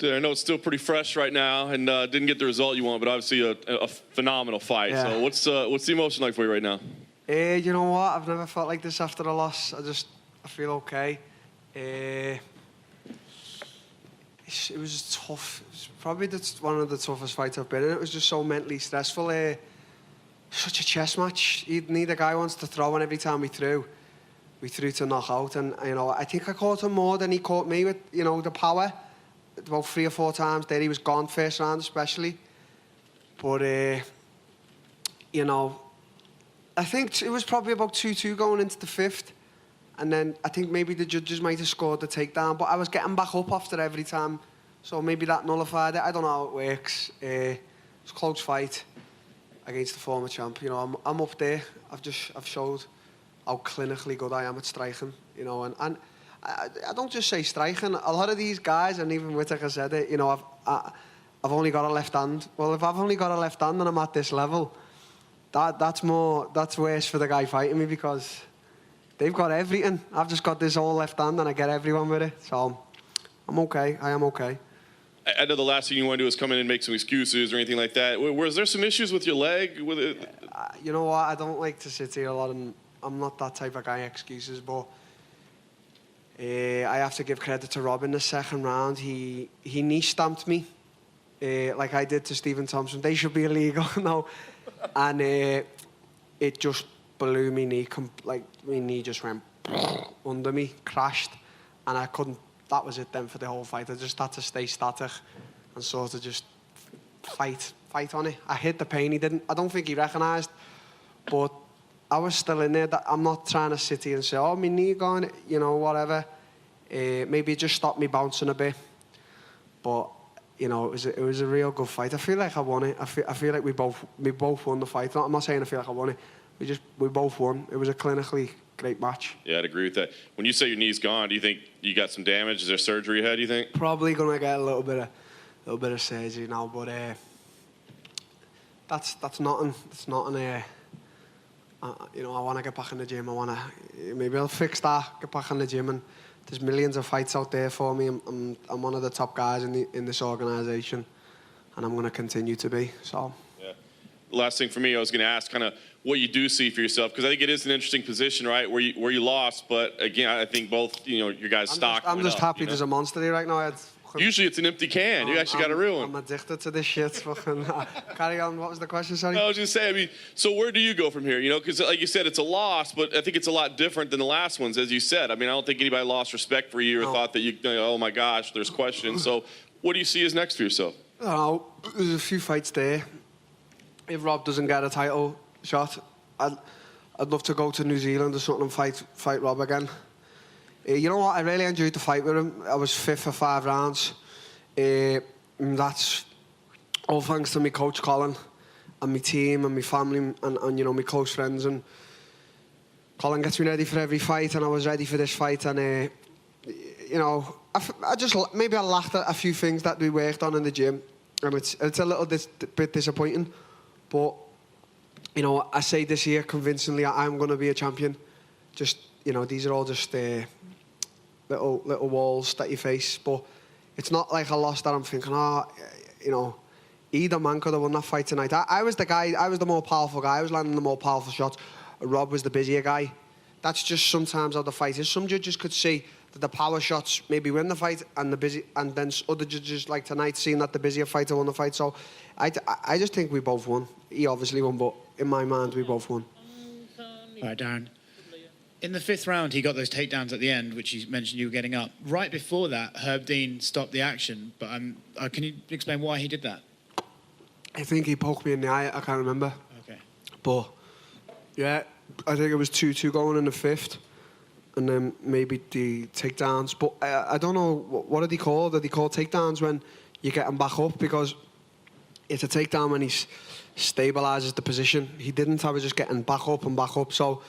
I know it's still pretty fresh right now, and didn't get the result you want, but obviously a phenomenal fight. Yeah. So what's the emotion like for you right now? You know what? I've never felt like this after a loss. I feel okay. It was tough. It was probably one of the toughest fights I've been in. It was just so mentally stressful. Such a chess match. Neither guy wants to throw, and every time we threw to knock out. And I think I caught him more than he caught me with the power. About 3 or 4 times there, he was gone first round especially. But I think it was probably about 2-2 going into the 5th. And then I think maybe the judges might have scored the takedown, but I was getting back up after every time. So maybe that nullified it. I don't know how it works. It was a close fight against the former champ. I'm up there. I've showed how clinically good I am at striking. And I don't just say striking. A lot of these guys, and even Whittaker said it, I've only got a left hand. Well, if I've only got a left hand and I'm at this level, that's worse for the guy fighting me, because they've got everything. I've just got this whole left hand and I get everyone with it. So I'm okay. I am okay. I know the last thing you want to do is come in and make some excuses or anything like that. Was there some issues with your leg? With it? You know what? I don't like to sit here a lot, and I'm not that type of guy, excuses, but I have to give credit to Rob in the 2nd round. He knee stamped me like I did to Stephen Thompson. They should be illegal now. And it just blew me knee. My knee just went under me, crashed, and I couldn't. That was it then for the whole fight. I just had to stay static and sort of just fight on it. I hit the pain. I don't think he recognised, but I was still in there. I'm not trying to sit here and say, oh, my knee going, whatever. Maybe it just stopped me bouncing a bit. But, it was a real good fight. I feel like I won it. I feel like we both won the fight. I'm not saying I feel like I won it. We both won. It was a clinically great match. Yeah, I'd agree with that. When you say your knee's gone, do you think you got some damage? Is there surgery ahead, do you think? Probably going to get a little bit of surgery now, but that's nothing. It's nothing. I want to get back in the gym. Maybe I'll fix that, get back in the gym, and there's millions of fights out there for me. I'm one of the top guys in this organisation, and I'm going to continue to be. So. Yeah. Last thing for me, I was going to ask kind of what you do see for yourself, because I think it is an interesting position, right, where you lost, but again, I think both your guys' stock. I'm just happy there's a monster here right now. Usually it's an empty can. You actually got a real one. I'm addicted to this shit. Fucking carry on. What was the question, sorry? No, I was just saying, so where do you go from here? Because like you said, it's a loss, but I think it's a lot different than the last ones, as you said. I don't think anybody lost respect for you or thought that oh my gosh, there's questions. So what do you see as next for yourself? I don't know. There's a few fights there. If Rob doesn't get a title shot, I'd love to go to New Zealand or something and fight Rob again. You know what? I really enjoyed the fight with him. I was 5th for 5 rounds. That's all thanks to my coach Colin and my team and my family and my close friends. And Colin gets me ready for every fight, and I was ready for this fight. And I just maybe I lacked a few things that we worked on in the gym, and it's a little bit disappointing. But I say this year convincingly, I'm going to be a champion. Just these are all just little walls that you face, but it's not like a loss that I'm thinking, either man could have won that fight tonight. I was the guy, I was the more powerful guy, I was landing the more powerful shots. Rob was the busier guy. That's just sometimes how the fight is. Some judges could see that the power shots maybe win the fight, and then other judges like tonight seeing that the busier fighter won the fight. So I just think we both won. He obviously won, but in my mind we both won. All right, Darren. In the 5th round, he got those takedowns at the end, which you mentioned you were getting up. Right before that, Herb Dean stopped the action. But can you explain why he did that? I think he poked me in the eye. I can't remember. Okay. But, yeah, I think it was 2-2 going in the 5th. And then maybe the takedowns. But I don't know, what did he call? Did he call takedowns when you get him back up? Because it's a takedown when he stabilises the position. He didn't. I was just getting back up and back up. So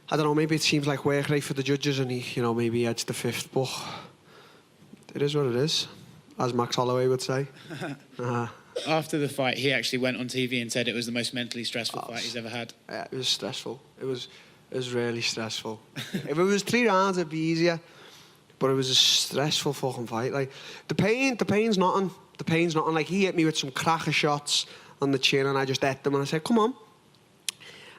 I don't know, maybe it seems like work rate for the judges, and he, maybe he edged the 5th, but it is what it is, as Max Holloway would say. After the fight, he actually went on TV and said it was the most mentally stressful fight he's ever had. Yeah, it was stressful. It was really stressful. If it was 3 rounds, it'd be easier. but it was a stressful fucking fight. Like, the pain's nothing. The pain's nothing. Like, he hit me with some cracker shots on the chin, and I just ate them, and I said, come on.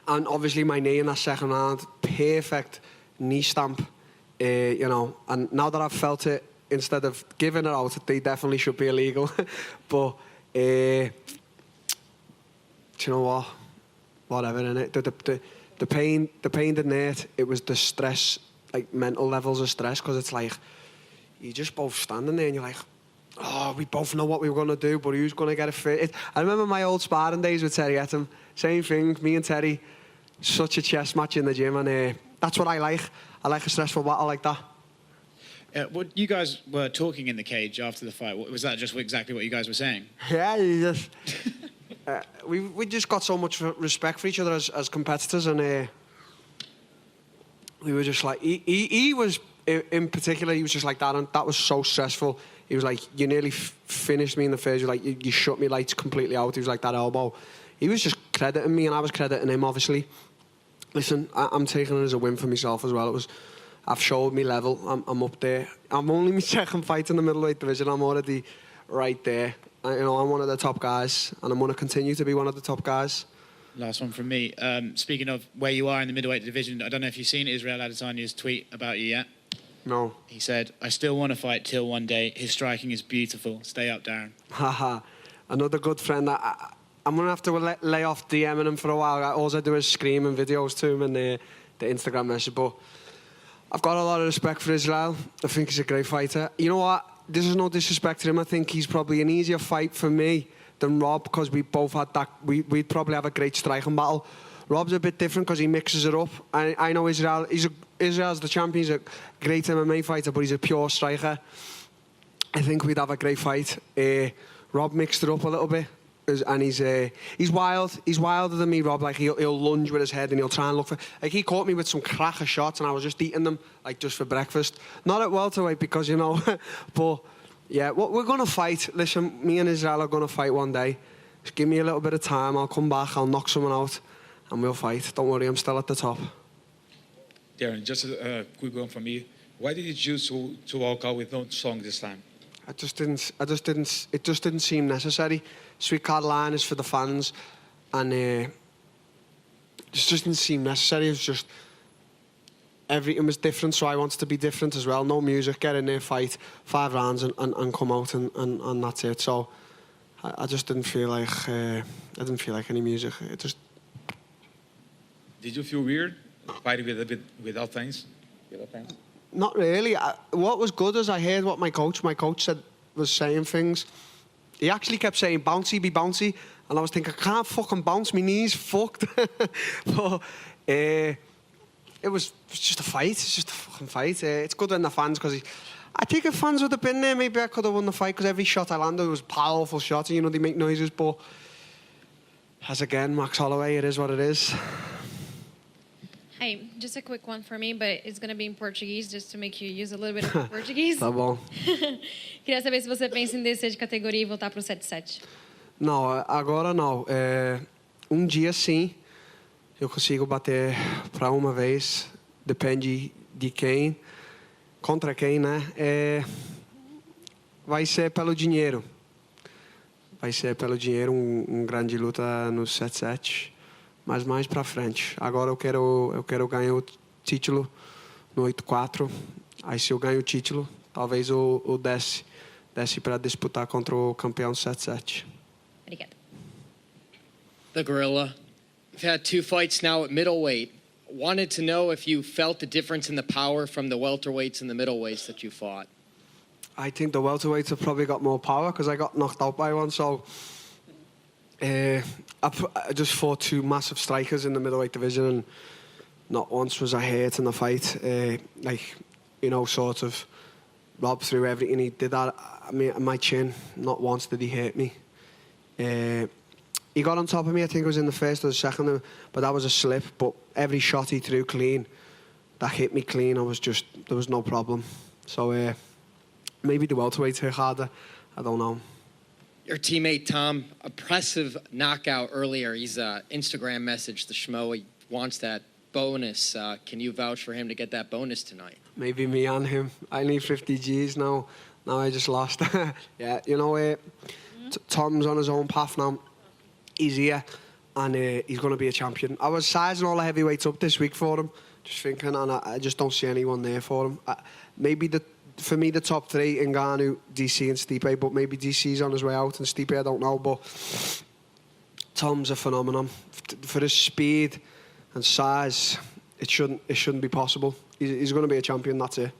And obviously my knee in that second round, perfect knee stamp, you know. And now that I've felt it, instead of giving it out, they definitely should be illegal. But, do you know what? Whatever, innit? The pain didn't hurt. It was the stress, like mental levels of stress, because it's like, you're just both standing there and you're like, oh, we both know what we were going to do, but who's going to get it fit? I remember my old sparring days with Terry Etam. Same thing, me and Terry, such a chess match in the gym, and that's what I like. I like a stressful battle like that. What you guys were talking in the cage after the fight, was that just exactly what you guys were saying? Yeah, you just... we just got so much respect for each other as competitors, and we were just like, he was, in particular, he was just like that, and that was so stressful. He was like, you nearly finished me in the face. Like, you shut me lights completely out. He was like, that elbow. He was just crediting me, and I was crediting him, obviously. Listen, I'm taking it as a win for myself as well. I've showed me level. I'm up there. I'm only my second fight in the middleweight division. I'm already right there. You know, I'm one of the top guys, and I'm going to continue to be one of the top guys. Last one from me. Speaking of where you are in the middleweight division, I don't know if you've seen Israel Adesanya's tweet about you yet. No. He said, I still want to fight Till one day. His striking is beautiful. Stay up, Darren. Haha. Another good friend. I'm going to have to lay off DMing him for a while. All I do is screaming videos to him and the Instagram message. But I've got a lot of respect for Israel. I think he's a great fighter. You know what? This is no disrespect to him. I think he's probably an easier fight for me than Rob, because we both had that. We'd probably have a great striking battle. Rob's a bit different because he mixes it up. I know Israel. Israel's the champion. He's a great MMA fighter, but he's a pure striker. I think we'd have a great fight. Rob mixed it up a little bit, and he's wild. He's wilder than me, Rob. Like, he'll lunge with his head and he'll try and look for. Like, he caught me with some cracker shots, and I was just eating them like just for breakfast. Not at welterweight, because you know, but yeah, we're gonna fight. Listen, me and Israel are gonna fight one day. Just give me a little bit of time. I'll come back. I'll knock someone out, and we'll fight. Don't worry, I'm still at the top. Darren, just a quick one from me. Why did you choose to walk out with no song this time? It just didn't seem necessary. Sweet Caroline is for the fans, and it just didn't seem necessary. It was just, everything was different, so I wanted to be different as well. No music, get in there, fight 5 rounds and come out, and that's it. So I just didn't feel like any music. It just. Did you feel weird fighting without fans? Not really. What was good is I heard what my coach said, was saying things. He actually kept saying, bouncy, be bouncy. And I was thinking, I can't fucking bounce, my knee's fucked. But it was just a fight. It's just a fucking fight. It's good when the fans, because I think if fans would have been there, maybe I could have won the fight, because every shot I landed was powerful shots. You know, they make noises. But as again, Max Holloway, it is what it is. Hi, just a quick one for me, but it's going to be in Portuguese, just to make you use a little bit of Portuguese. Tá bom. Queria saber se você pensa em descer de categoria e voltar para o 7-7. Não, agora não. Dia sim, eu consigo bater para uma vez. Depende de quem, contra quem, né? Vai ser pelo dinheiro. Vai ser pelo dinheiro grande luta no 7-7. Mas mais para frente. Agora eu quero ganhar o título no 8-4. Aí, se eu ganho o título, talvez eu desce para disputar contra o campeão 7-7. Obrigada. The Gorilla. You've had 2 fights now at middleweight. Wanted to know if you felt the difference in the power from the welterweights and the middleweights that you fought. I think the welterweights have probably got more power, because I got knocked out by one. So I just fought 2 massive strikers in the middleweight division, and not once was I hurt in the fight. Like, you know, sort of Rob threw everything. He did that. I mean, my chin, not once did he hurt me. He got on top of me, I think it was in the first or the second, but that was a slip. But every shot he threw clean, that hit me clean. There was no problem. So maybe the welterweights hit harder. I don't know. Your teammate, Tom, impressive knockout earlier. He's Instagram messaged the Schmo. He wants that bonus. Can you vouch for him to get that bonus tonight? Maybe me and him. I need 50 G's now. Now I just lost. Yeah, you know, Tom's on his own path now. He's here, and he's going to be a champion. I was sizing all the heavyweights up this week for him, just thinking, and I just don't see anyone there for him. Maybe for me, the top three, Ngannou, DC and Stipe, but maybe DC's on his way out, and Stipe, I don't know, but Tom's a phenomenon. For his speed and size, it shouldn't be possible. He's going to be a champion, that's it.